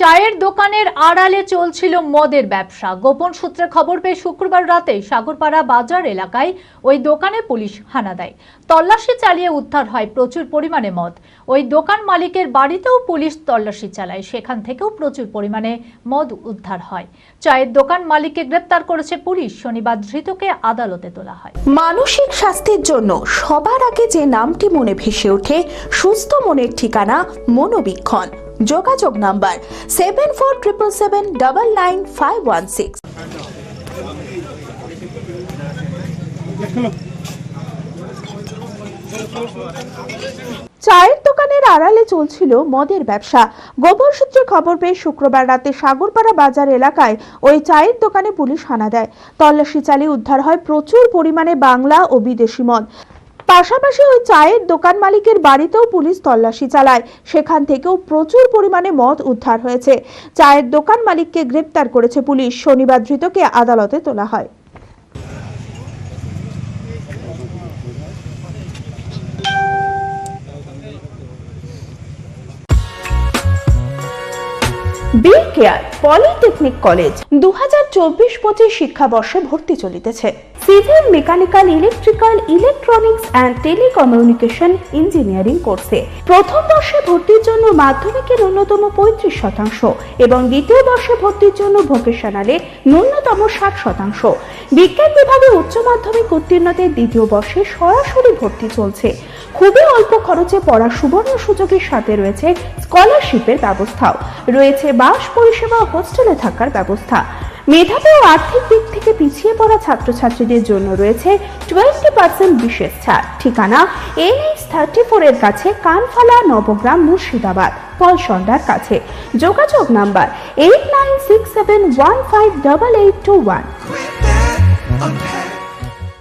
চায়ের দোকানের আড়ালে চলছিল মদের ব্যবসা। গোপন সূত্রে খবর পেয়ে শুক্রবার রাতে সাগরপাড়া বাজার এলাকায় ওই দোকানে পুলিশ হানা দেয়। তল্লাশি চালিয়ে উদ্ধার হয় প্রচুর পরিমাণে মদ। ওই দোকান মালিকের বাড়িতেও পুলিশ তল্লাশি চালায়, সেখান থেকেও প্রচুর পরিমাণে মদ উদ্ধার হয়। চায়ের দোকান মালিককে গ্রেপ্তার করেছে পুলিশ। শনিবার ধৃতকে আদালতে তোলা হয়। মানসিক স্বাস্থ্যের জন্য সবার আগে যে নামটি মনে ভেসে ওঠে, সুস্থ মনের ঠিকানা মনোবীক্ষণ। যোগাযোগ নাম্বার 7477799516। চায়ের দোকানের আড়ালে চলছিল মদের ব্যবসা। গোপন সূত্রে খবর পেয়ে শুক্রবার রাতে সাগরপাড়া বাজার এলাকায় ওই চায়ের দোকানে পুলিশ হানা দেয়। তল্লাশি চালিয়ে উদ্ধার হয় প্রচুর পরিমাণে বাংলা ও বিদেশি মদ। পাশাপাশি ওই চায়ের দোকান মালিকের বাড়িতেও পুলিশ তল্লাশি চালায়, সেখান থেকেও প্রচুর পরিমাণে মদ উদ্ধার হয়েছে। চায়ের দোকান মালিককে গ্রেপ্তার করেছে পুলিশ। শনিবার ধৃতকে আদালতে তোলা হয়। বি কেয়ার পলিটেকনিক কলেজ 2024-25 শিক্ষাবর্ষে ভর্তি চলিতেছে। Civil, mechanical, electrical, electronics and telecommunication engineering কোর্সে প্রথম বর্ষে ভর্তির জন্য মাধ্যমিকের ন্যূনতম 35% এবং দ্বিতীয় বর্ষে ভর্তির জন্য ভোকেশনালে ন্যূনতম 60%। বিজ্ঞান বিভাগে উচ্চ মাধ্যমিক উত্তীর্ণদের দ্বিতীয় বর্ষে সরাসরি ভর্তি চলছে। খুবই অল্প খরচে পড়ার সুবর্ণ সুযোগের সাথে রয়েছে স্কলারশিপের ব্যবস্থাও রয়েছে। বাস পরিষেবা ও হোস্টেলে থাকার ব্যবস্থা। মেধাবী ও আর্থিক দিক থেকে পিছিয়ে পড়া ছাত্রছাত্রীদের জন্য রয়েছে 20% বিশেষ ছাড়। ঠিকানা NH34 এর কাছে, কানফালা, নবগ্রাম, মুর্শিদাবাদ, পলসন্ডার কাছে। যোগাযোগ নাম্বার 8967158821।